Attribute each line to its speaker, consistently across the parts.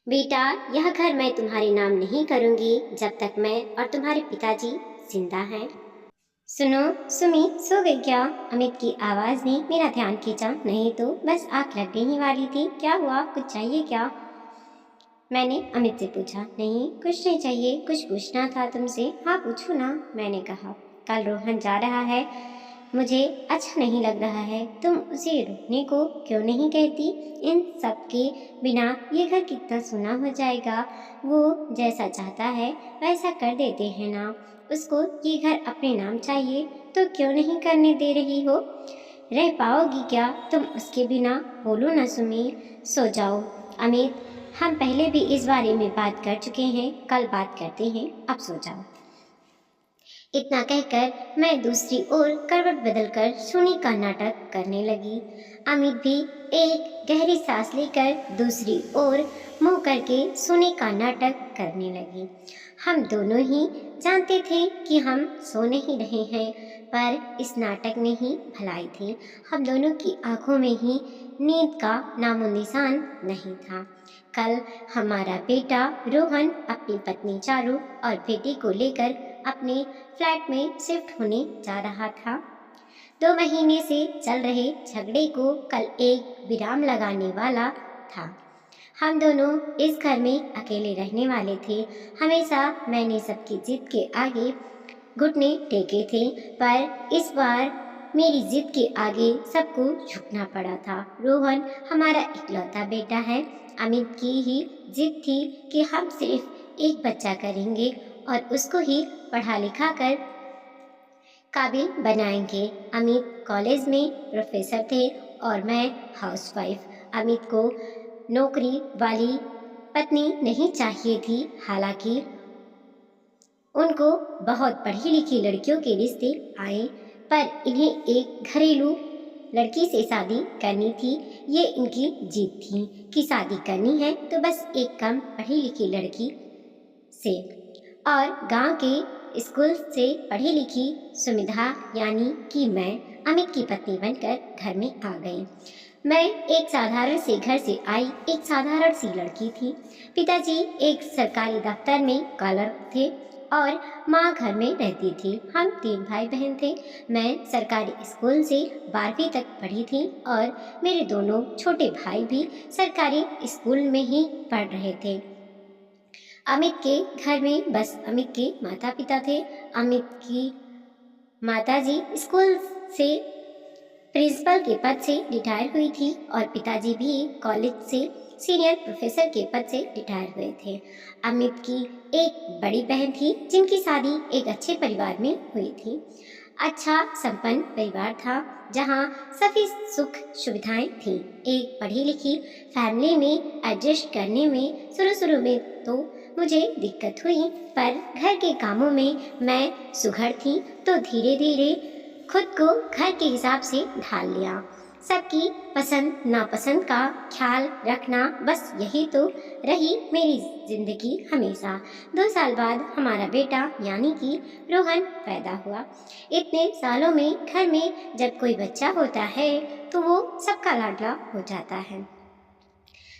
Speaker 1: बेटा, यह घर मैं तुम्हारे नाम नहीं करूंगी जब तक मैं और तुम्हारे पिताजी जिंदा हैं। सुनो, सुमी सो गई क्या? अमित की आवाज ने मेरा ध्यान खींचा। नहीं तो बस आंख लगने ही वाली थी। क्या हुआ, कुछ चाहिए क्या? मैंने अमित से पूछा। नहीं, कुछ नहीं चाहिए, कुछ पूछना था तुमसे। हाँ पूछो ना, मैंने कहा। कल रोहन जा रहा है, मुझे अच्छा नहीं लग रहा है। तुम उसे रुकने को क्यों नहीं कहती? इन सब के बिना ये घर कितना सुना हो जाएगा। वो जैसा चाहता है वैसा कर देते हैं ना। उसको ये घर अपने नाम चाहिए तो क्यों नहीं करने दे रही हो? रह पाओगी क्या तुम उसके बिना? बोलो ना सुमी। सो जाओ अमित, हम पहले भी इस बारे में बात कर चुके हैं, कल बात करते हैं, अब सो जाओ। इतना कहकर मैं दूसरी ओर करवट बदलकर सोने का नाटक करने लगी। अमित भी एक गहरी सांस लेकर दूसरी ओर मुंह करके सोने का नाटक करने लगी। हम दोनों ही जानते थे कि हम सो नहीं रहे हैं, पर इस नाटक ने ही भलाई थी। हम दोनों की आंखों में ही नींद का नामो निशान नहीं था। कल हमारा बेटा रोहन अपनी पत्नी चारू और बेटे को लेकर अपने फ्लैट में शिफ्ट होने जा रहा था। 2 महीने से चल रहे झगड़े को कल एक विराम लगाने वाला था। हम दोनों इस घर में अकेले रहने वाले थे। हमेशा मैंने सबकी जिद के आगे घुटने टेके थे, पर इस बार मेरी जिद के आगे सबको झुकना पड़ा था। रोहन हमारा इकलौता बेटा है। अमित की ही जिद थी कि हम सिर्फ एक बच्चा करेंगे और उसको ही पढ़ा लिखा कर काबिल बनाएंगे। अमित कॉलेज में प्रोफेसर थे और मैं हाउसवाइफ। अमित को नौकरी वाली पत्नी नहीं चाहिए थी। हालांकि उनको बहुत पढ़ी लिखी लड़कियों के रिश्ते आए, पर इन्हें एक घरेलू लड़की से शादी करनी थी। ये इनकी जिद थी कि शादी करनी है तो बस एक कम पढ़ी लिखी लड़की से। और गांव के स्कूल से पढ़ी लिखी सुमिधा यानी कि मैं अमित की पत्नी बनकर घर में आ गई। मैं एक साधारण से घर से आई एक साधारण सी लड़की थी। पिताजी एक सरकारी दफ्तर में क्लर्क थे और माँ घर में रहती थी। हम 3 भाई बहन थे। मैं सरकारी स्कूल से 12वीं तक पढ़ी थी और मेरे दोनों छोटे भाई भी सरकारी स्कूल में ही पढ़ रहे थे। अमित के घर में बस अमित के माता पिता थे। अमित की माताजी स्कूल से प्रिंसिपल के पद से रिटायर हुई थी और पिताजी भी कॉलेज से सीनियर प्रोफेसर के पद से रिटायर हुए थे। अमित की एक बड़ी बहन थी जिनकी शादी एक अच्छे परिवार में हुई थी। अच्छा संपन्न परिवार था जहाँ सभी सुख सुविधाएं थी। एक पढ़ी लिखी फैमिली में एडजस्ट करने में शुरू में तो मुझे दिक्कत हुई, पर घर के कामों में मैं सुघड़ थी तो धीरे धीरे खुद को घर के हिसाब से ढाल लिया। सबकी पसंद नापसंद का ख्याल रखना, बस यही तो रही मेरी जिंदगी हमेशा। 2 साल बाद हमारा बेटा यानी कि रोहन पैदा हुआ। इतने सालों में घर में जब कोई बच्चा होता है तो वो सबका लाडला हो जाता है।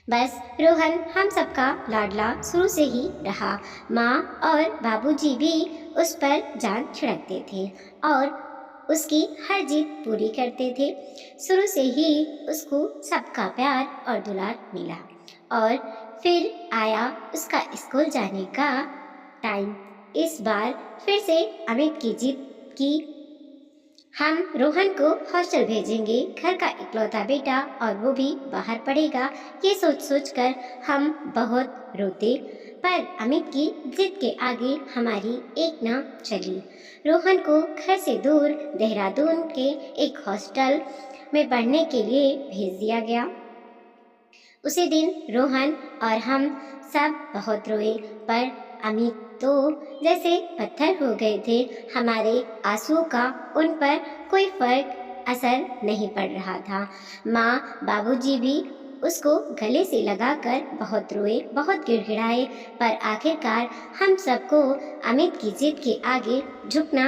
Speaker 1: बस रोहन हम सबका लाडला शुरू से ही रहा। माँ और बाबूजी भी उस पर जान छिड़कते थे और उसकी हर जिद पूरी करते थे। शुरू से ही उसको सबका प्यार और दुलार मिला। और फिर आया उसका स्कूल जाने का टाइम। इस बार फिर से अमित की जिद की हम रोहन को हॉस्टल भेजेंगे, घर का इकलौता बेटा और वो भी बाहर पढ़ेगा। ये सोच सोच कर हम बहुत रोते, पर अमित की जिद के आगे हमारी एक ना चली। रोहन को घर से दूर देहरादून के एक हॉस्टल में पढ़ने के लिए भेज दिया गया। उसी दिन रोहन और हम सब बहुत रोए, पर अमित तो जैसे पत्थर हो गए थे। हमारे आंसुओं का उन पर कोई फर्क असर नहीं पड़ रहा था। माँ बाबूजी भी उसको गले से लगाकर बहुत रोए, बहुत गिड़गिड़ाए, पर आखिरकार हम सबको अमित की जिद के आगे झुकना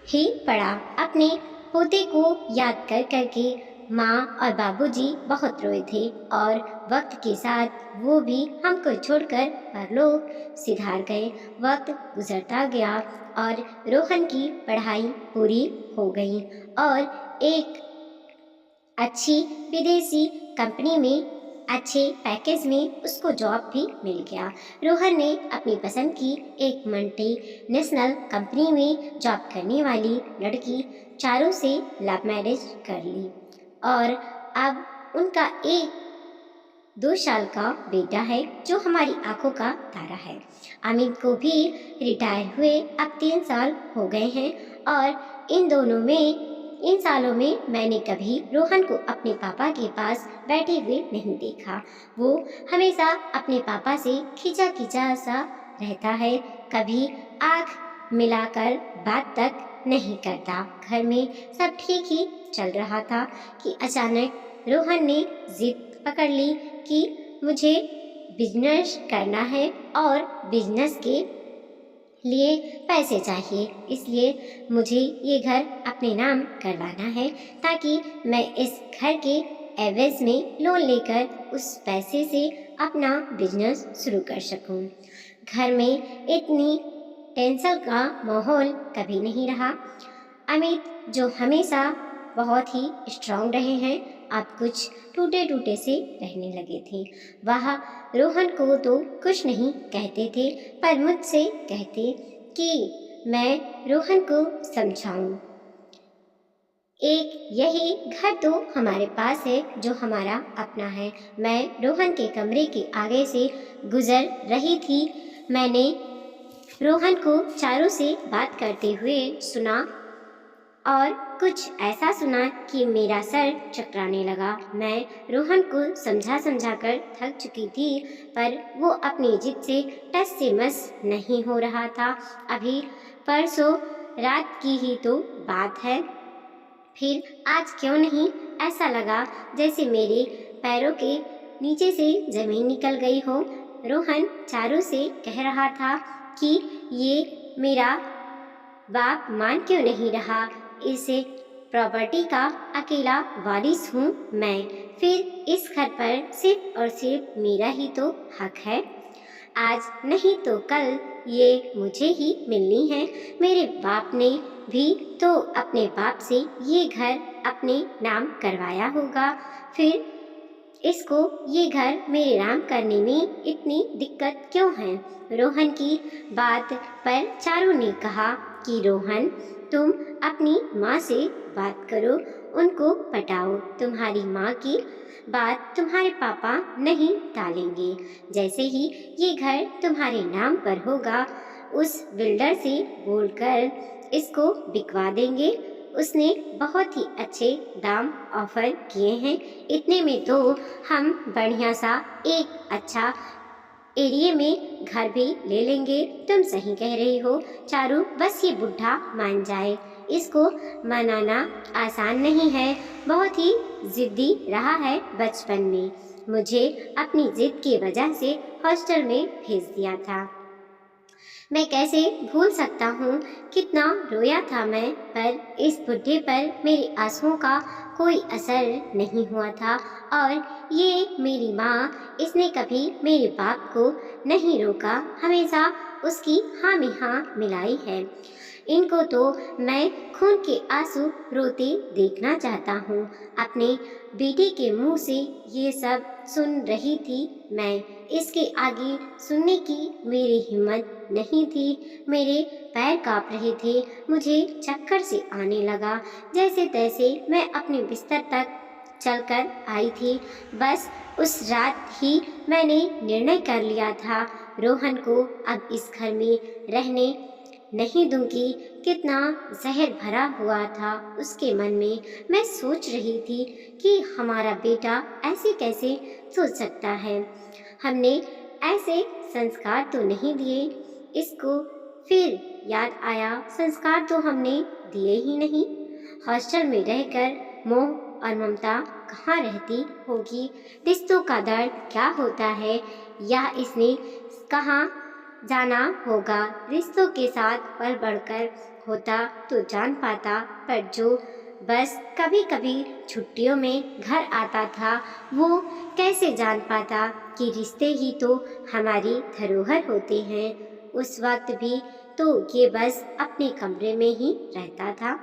Speaker 1: ही पड़ा। अपने पोते को याद कर करके माँ और बाबूजी बहुत रोए थे और वक्त के साथ वो भी हमको छोड़कर परलोक सिधार गए। वक्त गुजरता गया और रोहन की पढ़ाई पूरी हो गई और एक अच्छी विदेशी कंपनी में अच्छे पैकेज में उसको जॉब भी मिल गया। रोहन ने अपनी पसंद की एक मल्टीनेशनल कंपनी में जॉब करने वाली लड़की चारू से लव मैरिज कर ली और अब उनका एक 2 साल का बेटा है जो हमारी आंखों का तारा है। अमित को भी रिटायर हुए अब 3 साल हो गए हैं और इन सालों में मैंने कभी रोहन को अपने पापा के पास बैठे हुए नहीं देखा। वो हमेशा अपने पापा से खींचा खींचा सा रहता है, कभी आंख मिलाकर बात तक नहीं करता। घर में सब ठीक ही चल रहा था कि अचानक रोहन ने जिद पकड़ ली कि मुझे बिजनेस करना है और बिजनेस के लिए पैसे चाहिए, इसलिए मुझे ये घर अपने नाम करवाना है ताकि मैं इस घर के एवज में लोन लेकर उस पैसे से अपना बिजनेस शुरू कर सकूं। घर में इतनी टेंशन का माहौल कभी नहीं रहा। अमित जो हमेशा बहुत ही स्ट्रांग रहे हैं अब कुछ टूटे टूटे से रहने लगे थे। वह रोहन को तो कुछ नहीं कहते थे पर मुझसे कहते कि मैं रोहन को समझाऊं। एक यही घर तो हमारे पास है जो हमारा अपना है। मैं रोहन के कमरे के आगे से गुजर रही थी। मैंने रोहन को चारों से बात करते हुए सुना और कुछ ऐसा सुना कि मेरा सर चकराने लगा। मैं रोहन को समझा समझा कर थक चुकी थी पर वो अपनी जिद से टस से मस नहीं हो रहा था। अभी परसों रात की ही तो बात है, फिर आज क्यों नहीं ऐसा लगा जैसे मेरे पैरों के नीचे से जमीन निकल गई हो। रोहन चारू से कह रहा था कि ये मेरा बाप मान क्यों नहीं रहा, इसे प्रॉपर्टी का अकेला वारिस हूँ मैं, फिर इस घर पर सिर्फ और सिर्फ मेरा ही तो हक है। आज नहीं तो कल ये मुझे ही मिलनी है। मेरे बाप ने भी तो अपने बाप से ये घर अपने नाम करवाया होगा, फिर इसको ये घर मेरे नाम करने में इतनी दिक्कत क्यों है। रोहन की बात पर चारू ने कहा कि रोहन तुम अपनी माँ से बात करो, उनको पटाओ, तुम्हारी माँ की बात तुम्हारे पापा नहीं टालेंगे। जैसे ही ये घर तुम्हारे नाम पर होगा उस बिल्डर से बोलकर इसको बिकवा देंगे। उसने बहुत ही अच्छे दाम ऑफर किए हैं, इतने में तो हम बढ़िया सा एक अच्छा एरिया में घर भी ले लेंगे। तुम सही कह रही हो चारू, बस ये बुढ़ा मान जाए। इसको मनाना आसान नहीं है, बहुत ही जिद्दी रहा है बचपन में, मुझे अपनी जिद की वजह से हॉस्टल में भेज दिया था। मैं कैसे भूल सकता हूँ कितना रोया था मैं, पर इस बुढ़े पर मेरे आंसुओं का कोई असर नहीं हुआ था। और ये मेरी माँ, इसने कभी मेरे बाप को नहीं रोका, हमेशा उसकी हाँ में हाँ मिलाई है। इनको तो मैं खून के आंसू रोते देखना चाहता हूँ। अपने बेटे के मुंह से ये सब सुन रही थी मैं, इसके आगे सुनने की मेरी हिम्मत नहीं थी। मेरे पैर कांप रहे थे, मुझे चक्कर से आने लगा। जैसे तैसे मैं अपने बिस्तर तक चलकर आई थी। बस उस रात ही मैंने निर्णय कर लिया था, रोहन को अब इस घर में रहने नहीं दूंगी। कितना जहर भरा हुआ था उसके मन में। मैं सोच रही थी कि हमारा बेटा ऐसे कैसे सोच सकता है, हमने ऐसे संस्कार तो नहीं दिए इसको। फिर याद आया, संस्कार तो हमने दिए ही नहीं। हॉस्टल में रहकर मोह और ममता कहाँ रहती होगी, रिश्तों का दर्द क्या होता है या इसने कहाँ जाना होगा। रिश्तों के साथ बढ़ बढ़कर होता तो जान पाता, पर जो बस कभी कभी छुट्टियों में घर आता था। वो कैसे जान पाता कि रिश्ते ही तो हमारी धरोहर होते हैं। उस वक्त भी तो ये बस अपने कमरे में ही रहता था।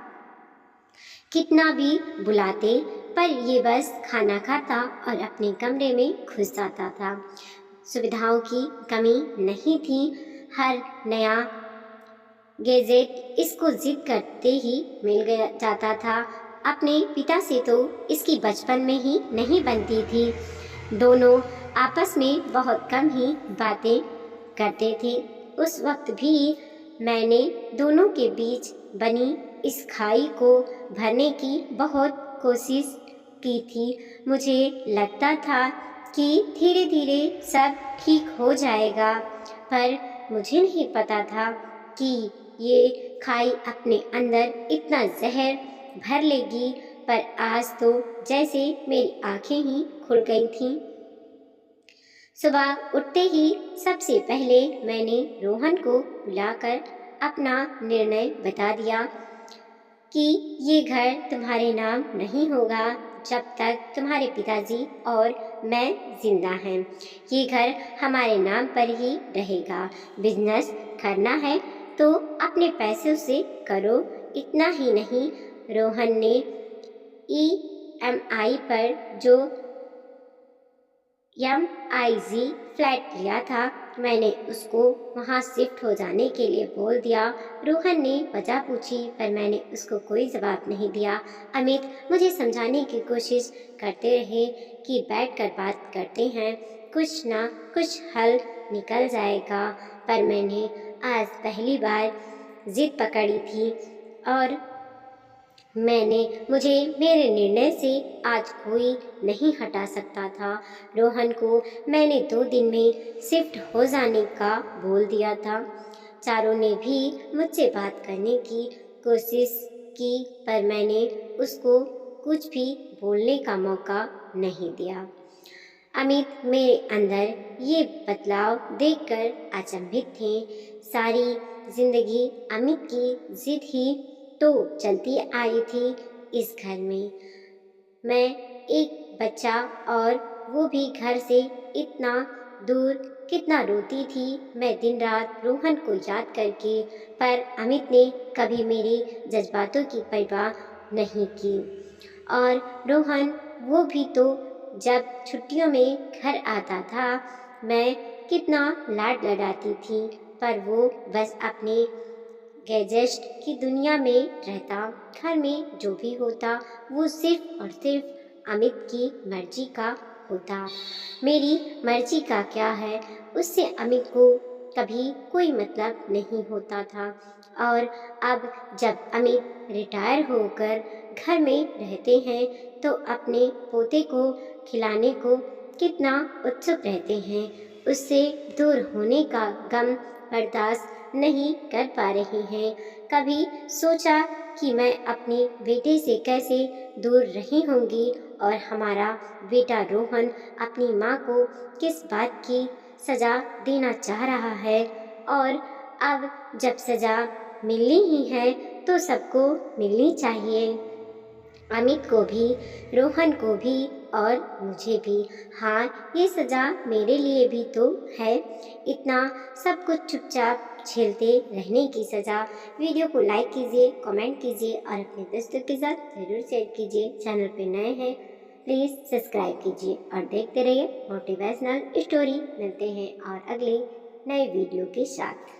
Speaker 1: कितना भी बुलाते पर ये बस खाना खाता और अपने कमरे में घुस जाता था। सुविधाओं की कमी नहीं थी। हर नया गैजेट इसको जिद करते ही मिल गया जाता था। अपने पिता से तो इसकी बचपन में ही नहीं बनती थी। दोनों आपस में बहुत कम ही बातें करते थे। उस वक्त भी मैंने दोनों के बीच बनी इस खाई को भरने की बहुत कोशिश की थी। मुझे लगता था कि धीरे धीरे सब ठीक हो जाएगा, पर मुझे नहीं पता था कि ये खाई अपने अंदर इतना जहर भर लेगी। पर आज तो जैसे मेरी आंखें ही खुल गई थीं। सुबह उठते ही सबसे पहले मैंने रोहन को बुलाकर अपना निर्णय बता दिया कि ये घर तुम्हारे नाम नहीं होगा जब तक तुम्हारे पिताजी और मैं जिंदा हैं। ये घर हमारे नाम पर ही रहेगा। बिजनेस करना है तो अपने पैसों से करो। इतना ही नहीं, रोहन ने EMI पर जो MIG फ्लैट लिया था, मैंने उसको वहाँ शिफ्ट हो जाने के लिए बोल दिया। रोहन ने वजह पूछी पर मैंने उसको कोई जवाब नहीं दिया। अमित मुझे समझाने की कोशिश करते रहे कि बैठकर बात करते हैं, कुछ ना कुछ हल निकल जाएगा। पर मैंने आज पहली बार जिद पकड़ी थी और मुझे मेरे निर्णय से आज कोई नहीं हटा सकता था। रोहन को मैंने 2 दिन में शिफ्ट हो जाने का बोल दिया था। चारों ने भी मुझसे बात करने की कोशिश की पर मैंने उसको कुछ भी बोलने का मौका नहीं दिया। अमित मेरे अंदर ये बदलाव देखकर अचंभित थे। सारी जिंदगी अमित की जिद ही तो चलती आई थी इस घर में। मैं एक बच्चा और वो भी घर से इतना दूर, कितना रोती थी मैं दिन रात रोहन को याद करके। पर अमित ने कभी मेरे जज्बातों की परवाह नहीं की। और रोहन वो भी तो जब छुट्टियों में घर आता था मैं कितना लाड लड़ाती थी, पर वो बस अपने गैजेट की दुनिया में रहता। घर में जो भी होता वो सिर्फ और सिर्फ अमित की मर्जी का होता। मेरी मर्जी का क्या है, उससे अमित को कभी कोई मतलब नहीं होता था। और अब जब अमित रिटायर होकर घर में रहते हैं तो अपने पोते को खिलाने को कितना उत्सुक रहते हैं। उससे दूर होने का गम बर्दाश्त नहीं कर पा रही हैं। कभी सोचा कि मैं अपने बेटे से कैसे दूर रही होंगी और हमारा बेटा रोहन अपनी माँ को किस बात की सज़ा देना चाह रहा है। और अब जब सज़ा मिलनी ही है तो सबको मिलनी चाहिए, अमित को भी, रोहन को भी और मुझे भी। हाँ, ये सज़ा मेरे लिए भी तो है, इतना सब कुछ चुपचाप झेलते रहने की सज़ा। वीडियो को लाइक कीजिए, कमेंट कीजिए और अपने दोस्तों के साथ ज़रूर शेयर कीजिए। चैनल पे नए हैं प्लीज़ सब्सक्राइब कीजिए और देखते रहिए मोटिवेशनल स्टोरी। मिलते हैं और अगले नए वीडियो के साथ।